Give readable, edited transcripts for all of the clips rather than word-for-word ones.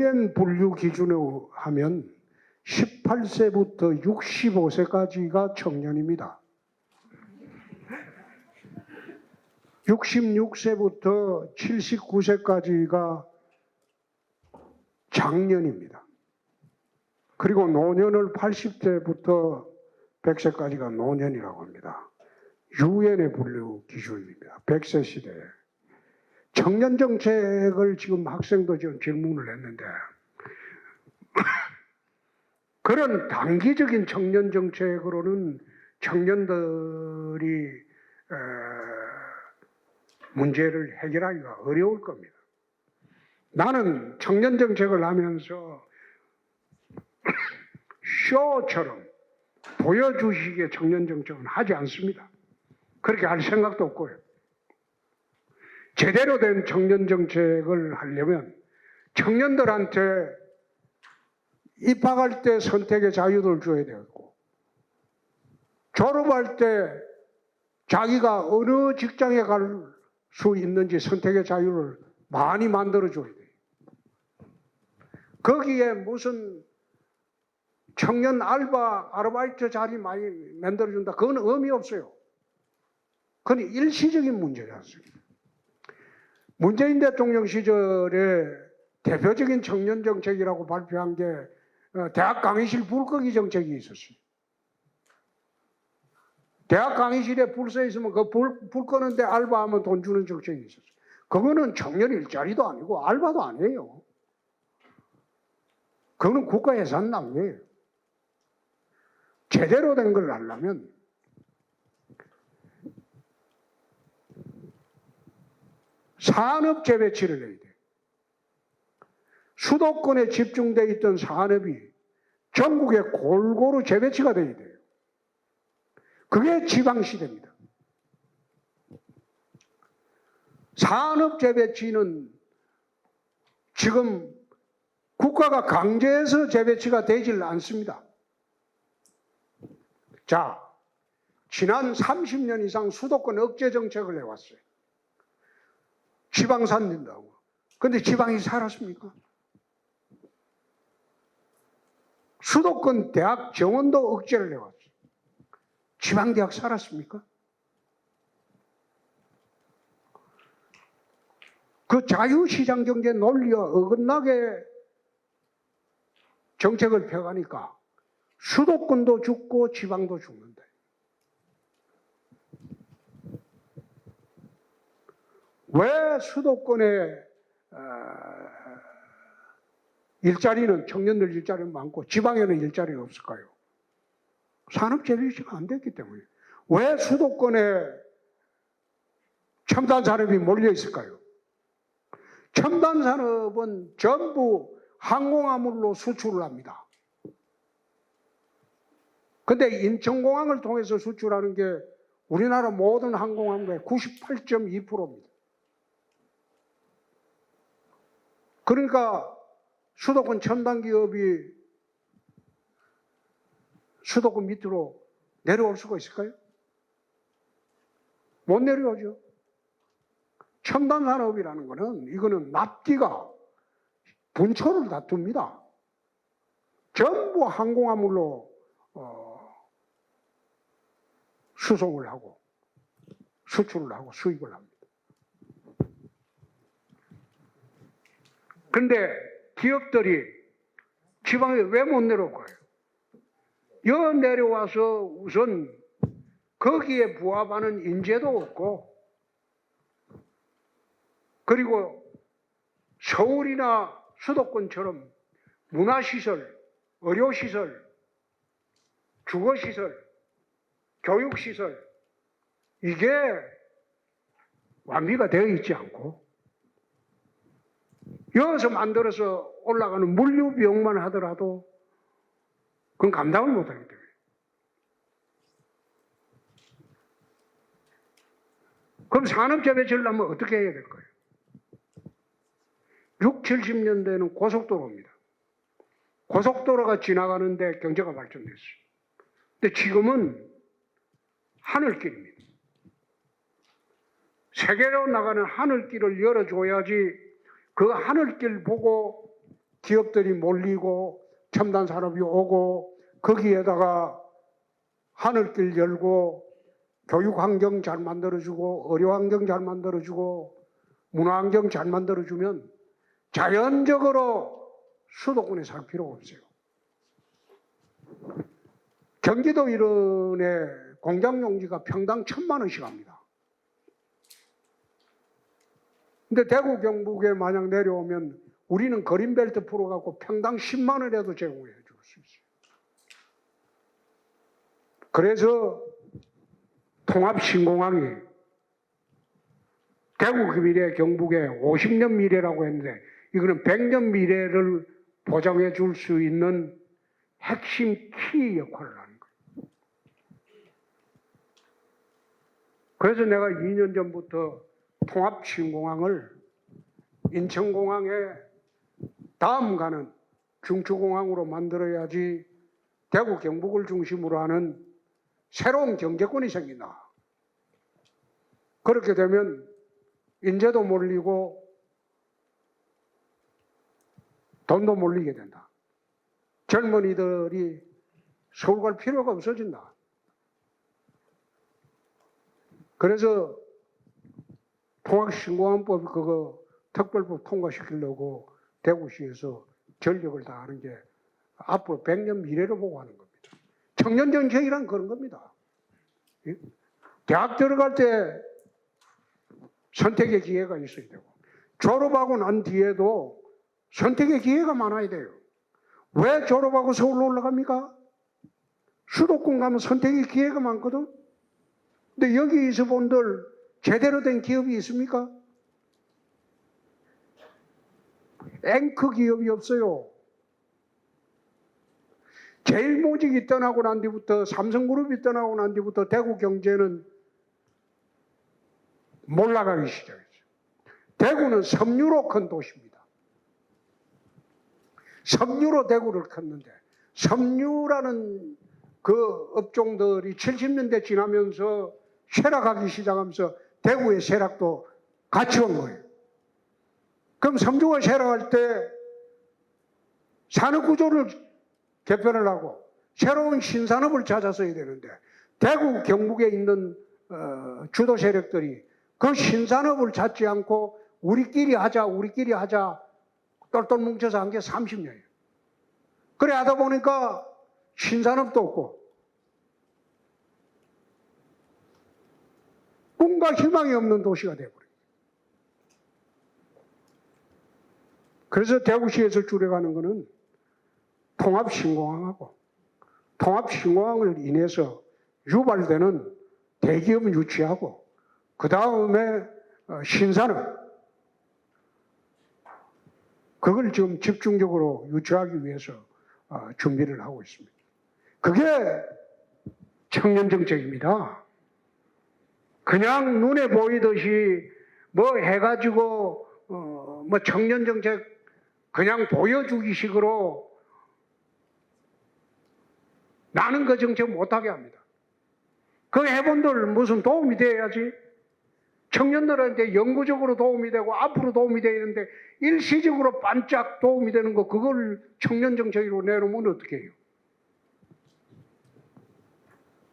유엔 분류 기준으로 하면 18세부터 65세까지가 청년입니다. 66세부터 79세까지가 장년입니다. 그리고 노년을 80세부터 100세까지가 노년이라고 합니다. 유엔의 분류 기준입니다. 100세 시대에. 청년 정책을 지금 학생도 지금 질문을 했는데 그런 단기적인 청년 정책으로는 청년들이 문제를 해결하기가 어려울 겁니다. 나는 청년 정책을 하면서 쇼처럼 보여주시기에 청년 정책은 하지 않습니다. 그렇게 할 생각도 없고요. 제대로 된 청년 정책을 하려면 청년들한테 입학할 때 선택의 자유를 줘야 되고, 졸업할 때 자기가 어느 직장에 갈 수 있는지 선택의 자유를 많이 만들어줘야 돼요. 거기에 무슨 청년 아르바이트 자리 많이 만들어준다. 그건 의미 없어요. 그건 일시적인 문제지 않습니까? 문재인 대통령 시절에 대표적인 청년 정책이라고 발표한 게 대학 강의실 불 끄기 정책이 있었어요. 대학 강의실에 불 써 있으면 그 불 끄는데 알바하면 돈 주는 정책이 있었어요. 그거는 청년 일자리도 아니고 알바도 아니에요. 그거는 국가 예산 낭비예요. 제대로 된 걸 하려면 산업 재배치를 해야 돼요. 수도권에 집중되어 있던 산업이 전국에 골고루 재배치가 돼야 돼요. 그게 지방시대입니다. 산업 재배치는 지금 국가가 강제해서 재배치가 되질 않습니다. 자, 지난 30년 이상 수도권 억제 정책을 해왔어요. 지방 살린다고. 근데 지방이 살았습니까? 수도권 대학 정원도 억제를 해왔어요. 지방대학 살았습니까? 그 자유시장 경제 논리와 어긋나게 정책을 펴가니까 수도권도 죽고 지방도 죽는다. 왜 수도권에 일자리는 청년들 일자리는 많고 지방에는 일자리가 없을까요? 산업 재배치가 안 됐기 때문에. 왜 수도권에 첨단 산업이 몰려 있을까요? 첨단 산업은 전부 항공화물로 수출을 합니다. 근데 인천공항을 통해서 수출하는 게 우리나라 모든 항공화물의 98.2%입니다. 그러니까 수도권 첨단 기업이 수도권 밑으로 내려올 수가 있을까요? 못 내려오죠. 첨단 산업이라는 거는 이거는 납기가 분초를 다툽니다. 전부 항공화물로 수송을 하고 수출을 하고 수입을 합니다. 근데 기업들이 지방에 왜 못 내려올까요? 여 내려와서 우선 거기에 부합하는 인재도 없고, 그리고 서울이나 수도권처럼 문화시설, 의료시설, 주거시설, 교육시설 이게 완비가 되어 있지 않고 여기서 만들어서 올라가는 물류 비용만 하더라도 그건 감당을 못하기 때문에. 그럼 산업재배치를 하면 어떻게 해야 될까요? 6, 70년대에는 고속도로입니다. 고속도로가 지나가는데 경제가 발전됐어요. 근데 지금은 하늘길입니다. 세계로 나가는 하늘길을 열어줘야지 그 하늘길 보고 기업들이 몰리고 첨단 산업이 오고 거기에다가 하늘길 열고 교육 환경 잘 만들어주고 의료 환경 잘 만들어주고 문화 환경 잘 만들어주면 자연적으로 수도권에 살 필요가 없어요. 경기도 일원에 공장 용지가 평당 1,000만 원씩 합니다. 근데 대구 경북에 만약 내려오면 우리는 그린벨트 풀어갖고 평당 10만 원에도 제공해 줄 수 있어요. 그래서 통합신공항이 대구 미래 경북의 50년 미래라고 했는데 이거는 100년 미래를 보장해 줄 수 있는 핵심 키 역할을 하는 거예요. 그래서 내가 2년 전부터 통합신공항을 인천공항에 다음 가는 중추공항으로 만들어야지 대구 경북을 중심으로 하는 새로운 경제권이 생긴다. 그렇게 되면 인재도 몰리고 돈도 몰리게 된다. 젊은이들이 서울 갈 필요가 없어진다. 그래서 통합신공항법 그거 특별법 통과시키려고 대구시에서 전력을 다하는 게 앞으로 100년 미래를 보고 하는 겁니다. 청년정책이란 그런 겁니다. 대학 들어갈 때 선택의 기회가 있어야 되고 졸업하고 난 뒤에도 선택의 기회가 많아야 돼요. 왜 졸업하고 서울로 올라갑니까? 수도권 가면 선택의 기회가 많거든. 근데 여기 있어 본들 제대로 된 기업이 있습니까? 앵커 기업이 없어요. 제일모직이 떠나고 난 뒤부터 삼성그룹이 떠나고 난 뒤부터 대구 경제는 몰락하기 시작했어요. 대구는 섬유로 큰 도시입니다. 섬유로 대구를 컸는데 섬유라는 그 업종들이 70년대 지나면서 쇠락하기 시작하면서 대구의 쇠락도 같이 온 거예요. 그럼 섬유가 쇠락할 때 산업구조를 개편을 하고 새로운 신산업을 찾았어야 되는데 대구 경북에 있는 주도 세력들이 그 신산업을 찾지 않고 우리끼리 하자 똘똘 뭉쳐서 한 게 30년이에요. 그래 하다 보니까 신산업도 없고 꿈과 희망이 없는 도시가 되어버려요. 그래서 대구시에서 줄여가는 것은 통합신공항하고 통합신공항을 인해서 유발되는 대기업 유치하고 그 다음에 신산업 그걸 지금 집중적으로 유치하기 위해서 준비를 하고 있습니다. 그게 청년정책입니다. 그냥 눈에 보이듯이 뭐 해가지고 뭐 청년정책 그냥 보여주기 식으로 나는 그 정책 못하게 합니다. 그 해본들 무슨 도움이 돼야지. 청년들한테 영구적으로 도움이 되고 앞으로 도움이 되는데 일시적으로 반짝 도움이 되는 거 그걸 청년정책으로 내놓으면 어떻게 해요?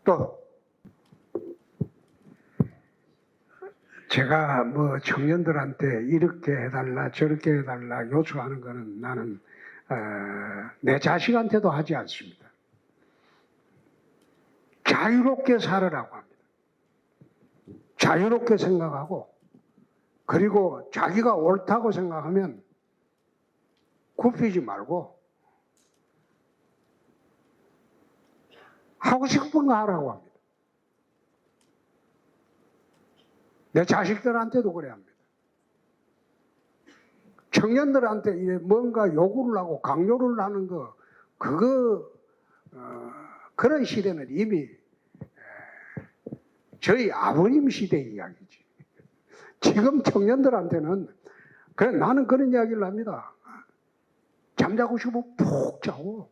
또 제가 뭐 청년들한테 이렇게 해달라 저렇게 해달라 요청하는 거는 나는 내 자식한테도 하지 않습니다. 자유롭게 살아라고 합니다. 자유롭게 생각하고 그리고 자기가 옳다고 생각하면 굽히지 말고 하고 싶은 거 하라고 합니다. 내 자식들한테도 그래야 합니다. 청년들한테 뭔가 요구를 하고 강요를 하는 거 그거 그런 시대는 이미 저희 아버님 시대 이야기지. 지금 청년들한테는 그래 나는 그런 이야기를 합니다. 잠자고 싶으면 푹 자고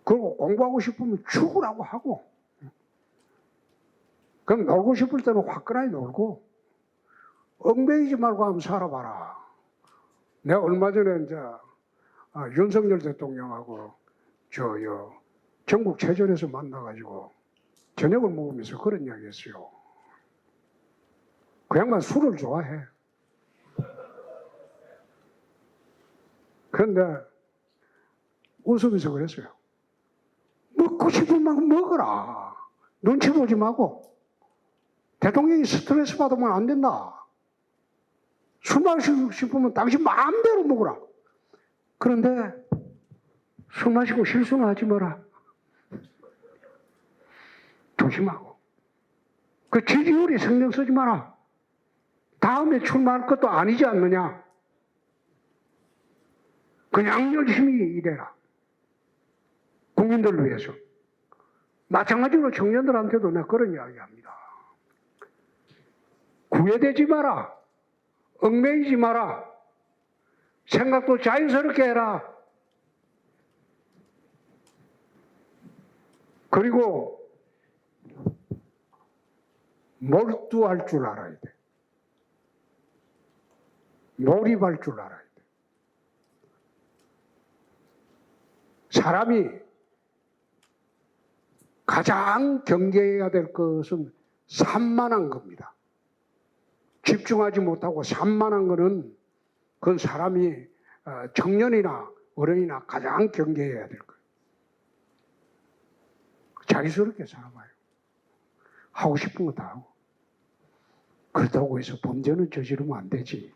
그리고 공부하고 싶으면 죽으라고 하고 그럼 놀고 싶을 때는 화끈하게 놀고 엉매이지 말고 한번 살아봐라. 내가 얼마 전에 이제 윤석열 대통령하고 전국 체전에서 만나가지고 저녁을 먹으면서 그런 이야기 했어요. 그 양반 술을 좋아해. 그런데 웃으면서 그랬어요. 먹고 싶은 만큼 먹어라. 눈치 보지 말고. 대통령이 스트레스 받으면 안 된다. 술 마시고 싶으면 당신 마음대로 먹어라. 그런데 술 마시고 실수는 하지 마라. 조심하고. 그 지지율이 신경 쓰지 마라. 다음에 출마할 것도 아니지 않느냐. 그냥 열심히 일해라. 국민들을 위해서. 마찬가지로 청년들한테도 내가 그런 이야기 합니다. 구애되지 마라. 얽매이지 마라. 생각도 자연스럽게 해라. 그리고 몰두할 줄 알아야 돼. 몰입할 줄 알아야 돼. 사람이 가장 경계해야 될 것은 산만한 겁니다. 집중하지 못하고 산만한 것은 그건 사람이 청년이나 어른이나 가장 경계해야 될 거예요. 자기스럽게 살아봐요. 하고 싶은 거 다 하고. 그렇다고 해서 범죄는 저지르면 안 되지.